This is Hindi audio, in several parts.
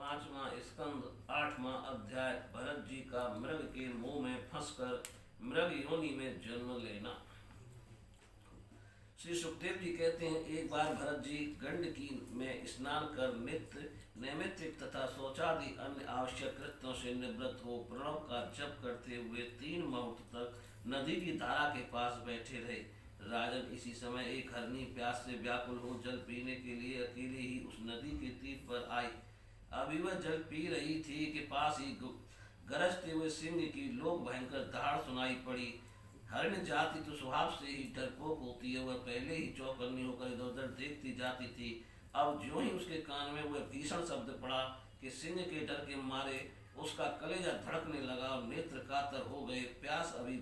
5वां स्कंद 8वां अध्याय। भरत जी का मृग के मुंह में फंसकर मृग योनि में जन्म लेना। श्री सुखदेव जी कहते हैं, एक बार भरत जी गंडकी में स्नान कर नित्य नैमित्तिक तथा शौचादि अन्य आवश्यक कृत्यों से निवृत्त हो प्रणव का जप करते हुए 3 मुहूर्त तक नदी की धारा के पास बैठे रहे। राजन, इसी समय एक हरनी प्यास से व्याकुल हो जल पीने के लिए अकेले ही उस नदी के तीर पर आई। अभी वह जल पी रही थी कि पास ही गरजते हुए सिंह की लोक भयंकर दहाड़ सुनाई पड़ी। हरिण जाति तो स्वभाव से ही डरपोक होती है, वह पहले ही चौकन्नी होकर इधर उधर देखती जाती थी। अब ज्यों ही उसके कान में वह भीषण शब्द पड़ा कि सिंह के डर के मारे उसका कलेजा धड़कने लगा और नेत्र कातर हो गए। प्यास अभी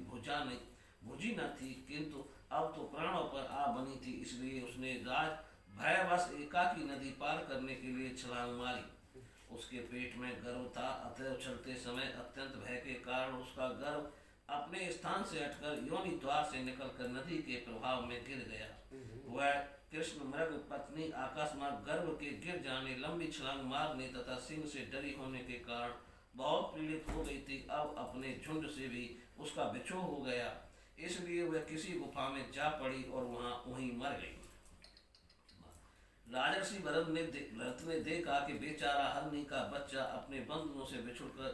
बुझी न थी, किंतु अब तो प्राणों पर आ बनी थी, इसलिए उसने राज भयवश एकाकी नदी पार करने के लिए छलांग मारी। उसके पेट में गर्भ था, अतः उछलते समय अत्यंत भय के कारण उसका गर्भ अपने स्थान से हटकर योनि द्वार से निकलकर नदी के प्रभाव में गिर गया। वह कृष्ण मृग पत्नी अकस्मात गर्भ के गिर जाने, लंबी छलांग मारने तथा सिंह से डरी होने के कारण बहुत पीड़ित हो गई थी। अब अपने झुंड से भी उसका बिछोह हो गया, इसलिए वह किसी गुफा में जा पड़ी और वहीं मर गई। राजर्षि भरत ने देखा कि बेचारा हरनी का बच्चा अपने बंधुओं से बिछुड़कर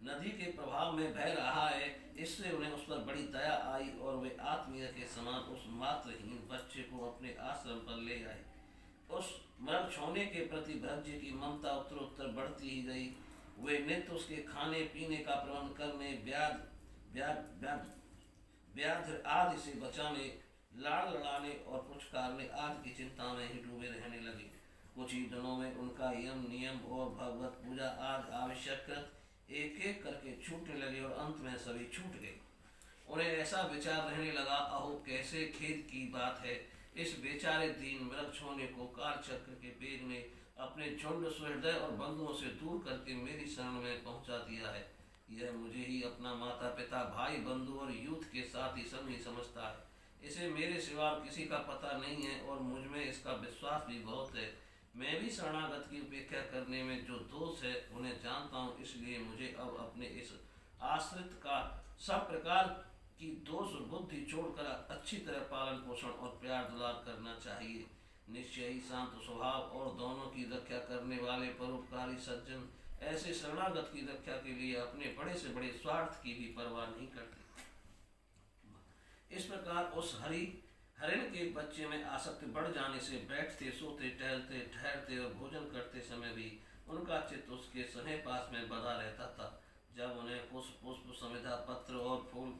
नदी के प्रभाव में बह रहा है। इससे उन्हें उस पर बड़ी दया आई और वे आत्मीय के समान उस मात्रहीन बच्चे को अपने आश्रम पर ले आए। उस मृग छोने के प्रति भरत जी की ममता उत्तरोत्तर बढ़ती ही गई। वे नित्य उसके खाने पीने का प्रबंध करने, व्याध आदि से बचाने, लाड़ लड़ाने और पुचकारने आदि की चिंता में ही डूबे रहने लगे। कुछ ही दिनों में उनका यम नियम और भगवत पूजा आदि आवश्यक कृत एक एक करके छूटने लगे और अंत में सभी छूट गए। उन्हें ऐसा विचार रहने लगा, अहो कैसे खेद की बात है, इस बेचारे दीन मृग छोने को काल चक्र के बेग ने अपने झुंड सुहृदय और बंधुओं से दूर करके मेरी शरण में पहुंचा दिया है। यह मुझे ही अपना माता पिता भाई बंधु और यूथ के साथ ही संगी समझता है। इसे मेरे सिवा किसी का पता नहीं है और मुझ में इसका विश्वास भी बहुत है। मैं भी शरणागत की उपेक्षा करने में जो दोष है उन्हें जानता हूँ, इसलिए मुझे अब अपने इस आश्रित का सब प्रकार की दोष बुद्धि छोड़कर अच्छी तरह पालन पोषण और प्यार दुलार करना चाहिए। निश्चय ही शांत स्वभाव और दोनों की रक्षा करने वाले परोपकारी सज्जन ऐसे शरणागत की रक्षा के लिए अपने बड़े से बड़े स्वार्थ की भी परवाह नहीं करते। इस प्रकार उस हरिण के बच्चे में आसक्ति बढ़ जाने से बैठते, सोते, टहलते, ठहरते और भोजन करते समय भी उनका चित्त उसके स्नेह पास में बधा रहता था। जब उन्हें पुष्प समिधा पत्र और फूल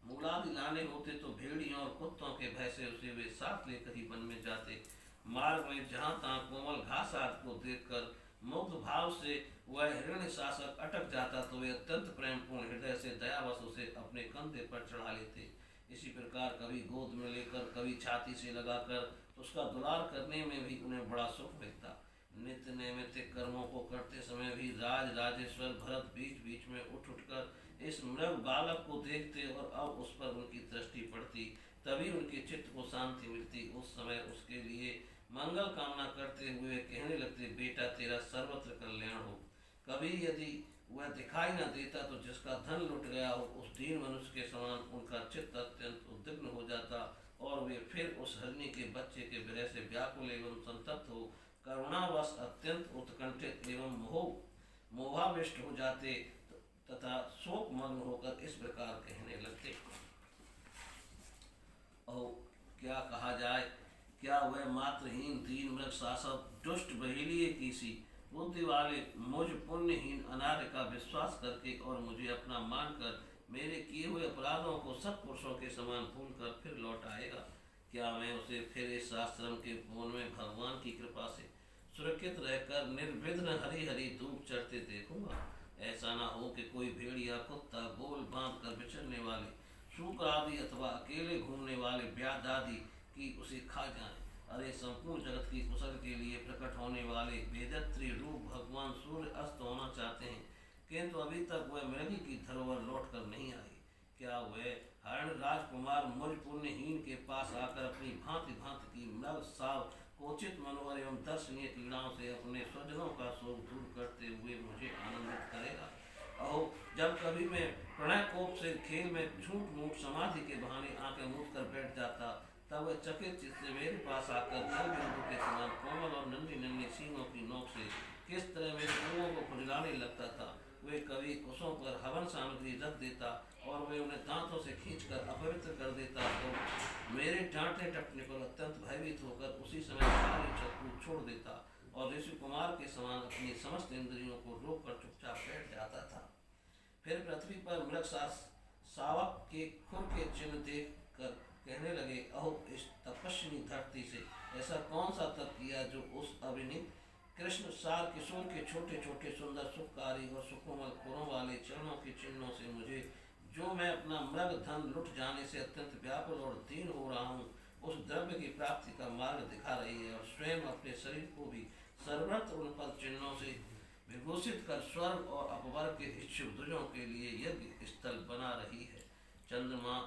मूलादि लाने होते तो भेड़ियों और कुत्तों के भय से उसे वे साथ लेकर ही वन में जाते। मार्ग में जहाँ तहाँ कोमल घास आदि को देखकर मुग्ध भाव से वह हिरण्य शासक अटक जाता तो वे अत्यंत प्रेमपूर्ण हृदय से दयावश उसे अपने कंधे पर चढ़ा लेते। इसी प्रकार कभी गोद में लेकर, कभी छाती से लगाकर उसका दुलार करने में भी उन्हें बड़ा सुख मिलता। नित्य नैमित्तिक कर्मों को करते समय भी राजेश्वर भरत बीच बीच में उठ उठकर इस मृग बालक को देखते और अब उस पर उनकी दृष्टि पड़ती, तभी उनके चित्त को शांति मिलती। उस समय उसके लिए मंगल कामना करते हुए कहने लगते, बेटा तेरा सर्वत्र कल्याण हो। कभी यदि वह दिखाई न देता तो जिसका धन लुट गया हो उस दीन मनुष्य के समान उनका चित्त अत्यंत उद्विग्न हो जाता और वे फिर उस हरनी के बच्चे के विरह से व्याकुल एवं संतप्त हो करुणावश अत्यंत उत्कंठित एवं मोहाविष्ट हो जाते तथा शोक मग्न होकर इस प्रकार कहने लगते, ओ क्या कहा जाए, क्या वह मात्रहीन दीन मृग शासक दुष्ट बहेलिए की सी बुद्धि वाले मुझ पुण्यहीन अनार्य का विश्वास करके और मुझे अपना मानकर मेरे किए हुए अपराधों को सत्पुरुषों के समान भूलकर फिर लौट आएगा। क्या मैं उसे फिर इस आश्रम के वन में भगवान की कृपा से सुरक्षित रहकर निर्विघ्न हरी हरी धूप चढ़ते देखूंगा? ऐसा ना हो कि कोई भेड़िया कुत्ता गोल बांध कर बिचरने वाले शुक्र आदि अथवा अकेले घूमने वाले व्याध आदि की उसे खा जाए। अरे संपूर्ण जगत की कुशल के लिए प्रकट होने वाले वेदत्री रूप भगवान सूर्य अस्त होना चाहते हैं, किंतु अभी तक वह मृगी की धरोहर लौट कर नहीं आई। क्या वह हरण राजकुमार मुझ पुण्यहीन के पास आकर अपनी भांति भांति की मृग साव को उचित मनोहर एवं दर्शनीय क्रीड़ाओं से अपने स्वजनों का शोक दूर करते हुए मुझे आनंदित करेगा। अहो, जब कभी मैं प्रणय कोप से खेल में झूठ मूठ समाधि के बहाने आंखें मूंद कर बैठ जाता, तब वह चकित चित्त से मेरे पास आकर जल बिंदु के समान कोमल और नन्ही नन्ही सींगों की नोक से किस तरह मेरे अंगों को खुजलाने लगता था। वे कभी कुशों पर हवन सामग्री रख देता और वे उन्हें दांतों से खींचकर अपवित्र कर देता, तो मेरे डांटे टपने पर अत्यंत भयभीत होकर उसी समय सारी चक्कू छोड़ देता और ऋषि कुमार के समान अपनी समस्त इंद्रियों को रोक कर चुपचाप बैठ जाता था। फिर पृथ्वी पर मृग शावक के खुर के चिन्ह देख कर कहने लगे, अहो, इस तपस्विनी धरती से ऐसा कौन सा तप किया जो उस अभिनीत कृष्ण सार किशोर के छोटे छोटे सुंदर सुखकारी और सुकोमल खुरों वाले चरणों के चिन्हों से मुझे, जो मैं अपना मृग धन लुट जाने से अत्यंत व्याकुल और दीन हो रहा हूँ, उस द्रव्य की प्राप्ति का मार्ग दिखा रही है और स्वयं अपने शरीर को भी सर्वत्र उन पद चिन्हों से विभूषित कर स्वर्ग और अपवर्ग के इच्छुक द्विजों के लिए यज्ञ स्थल बना रही है। चंद्रमा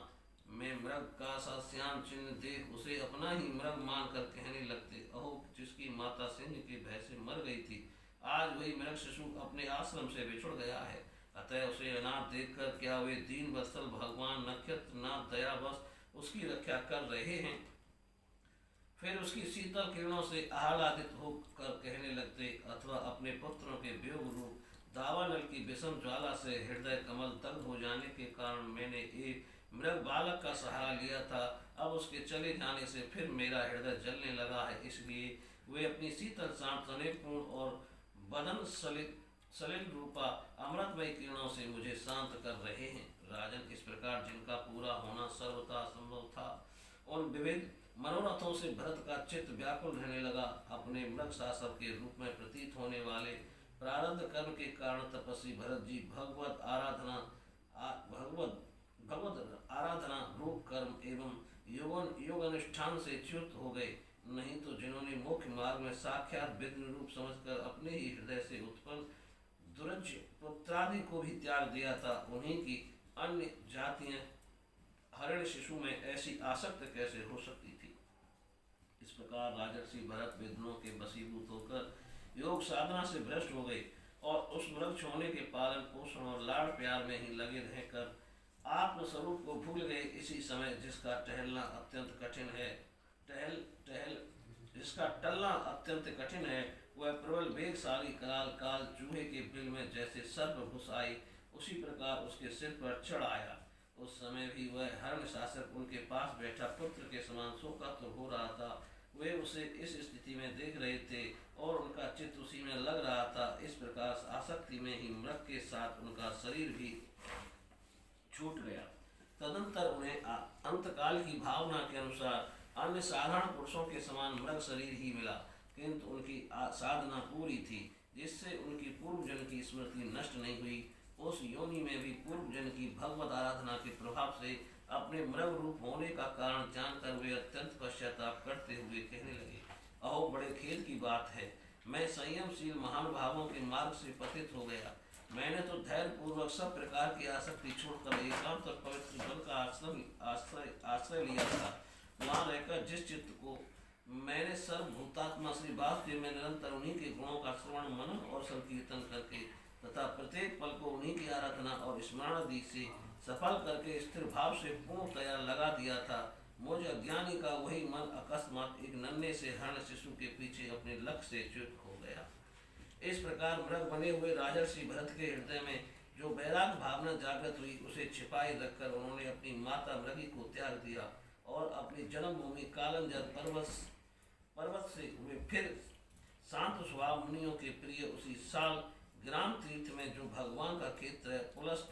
में मृग का सा श्याम चिन्ह देख उसे अपना ही मृग मानकर कहने लगते, अहो, जिसकी माता सिंह के भय से मर गई थी, आज वही मृग शिशु अपने आश्रम से बिछुड़ गया है। अतः उसे अनाथ देखकर क्या वे दीन वत्सल भगवान नक्षत्रनाथ दयावश उसकी रक्षा कर रहे हैं? फिर उसकी शीतल किरणों से आह्लादित होकर कहने लगते, अथवा अपने पुत्रों के वियोग रूप दावानल की विषम ज्वाला से हृदय कमल दग्ध हो जाने के कारण मैंने एक मृग बालक का सहारा लिया था, अब उसके चले जाने से फिर मेरा हृदय जलने लगा है, इसलिए वे अपनी शीतल शांत स्नेहपूर्ण और बदन सलिल रूपा अमृतमय किरणों से मुझे शांत कर रहे हैं। राजन, इस प्रकार जिनका पूरा होना सर्वथा संभव था, उन विविध मनोरथों से भरत का चित्त व्याकुल रहने लगा। अपने मृग शासक के रूप में प्रतीत होने वाले प्रारब्ध कर्म के कारण तपस्वी भरत जी भगवत आराधना रूप कर्म एवं योग अनुष्ठान से च्युत हो गए, नहीं तो जिन्होंने मुख्य मार्ग में साक्षात विघ्न रूप समझकर अपने ही हृदय से उत्पन्न दुरज पुत्रादि को भी त्याग दिया था, उन्हीं की अन्य जातियां हरिण शिशु में ऐसी आसक्त कैसे हो सकती थी। इस प्रकार राजर्षि भरत विघ्नों के वशीभूत होकर योग साधना से भ्रष्ट हो गए और उस मृग छोड़ने के पालन पोषण और लाड़ प्यार में ही लगे रहकर आत्मस्वरूप को भूल गए। इसी समय जिसका टहलना अत्यंत कठिन है जिसका टलना अत्यंत कठिन है, वह प्रबल वेगशाली काल चूहे के बिल में जैसे सर्प घुस आई, उसी प्रकार उसके सिर पर चढ़ आया। उस समय भी वह हरण शासक उनके पास बैठा पुत्र के समान शोकातुर हो रहा था। वे उसे इस स्थिति में देख रहे थे और उनका चित्त उसी में लग रहा था। इस प्रकार आसक्ति में ही मृग के साथ उनका शरीर भी छूट गया। तदंतर उन्हें अंतकाल की भावना के अनुसार अन्य साधारण पुरुषों के समान मृग शरीर ही मिला, किंतु उनकी साधना पूरी थी, जिससे उनकी पूर्व जन की स्मृति नष्ट नहीं हुई। उस योनि में भी पूर्व जन की भगवत आराधना के प्रभाव से अपने मृग रूप होने का कारण जानकर वे अत्यंत पश्चाताप करते हुए कहने लगे, अहो, बड़े खेद की बात है, मैं संयमशील महानुभावों के मार्ग से पतित हो गया। मैंने तो धैर्य पूर्वक सब प्रकार की आसक्ति छोड़कर एकांत और पवित्र बल का आश्रय लिया था। वहाँ रहकर जिस चित्त को मैंने सर्वभूतात्मा श्री वासुदेव में निरंतर उन्हीं के गुणों का श्रवण मनन और संकीर्तन करके तथा प्रत्येक पल को उन्हीं की आराधना और स्मरण आदि से सफल करके स्थिर भाव से पूर्णतया लगा दिया था, मुझ अज्ञानी का वही मन अकस्मात एक नन्हे से हरण शिशु के पीछे अपने लक्ष्य से च्युत हो गया। इस प्रकार मृग बने हुए राजर्षि भरत के हृदय में जो वैराग्य भावना जागृत हुई, उसे छिपाए रखकर उन्होंने अपनी माता मृगी को त्याग दिया और अपनी जन्मभूमि कालंजर पर्वत से वे फिर शांत स्वभाव मुनियों के प्रिय उसी साल ग्राम तीर्थ में, जो भगवान का क्षेत्र है, पुलस्त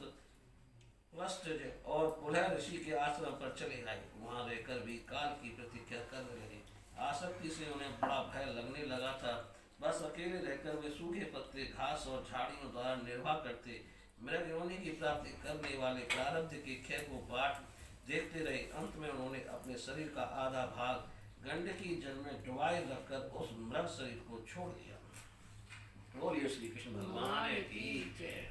और पुलह ऋषि के आश्रम पर चले आए। वहाँ रहकर भी काल की प्रतीक्षा करने लगे। आसक्ति से उन्हें बड़ा भय लगने लगा था। बस अकेले रहकर वे सूखे पत्ते, घास और झाड़ियों द्वारा निर्वाह करते। मृग योनि की प्राप्ति करने वाले प्रारब्ध के क्षय को बाट देखते रहे। अंत में उन्होंने अपने शरीर का आधा भाग गंडकी जल में डुबाए रखकर उस मृग शरीर को छोड़ दिया। बोलिए श्री कृष्ण भगवान की जय।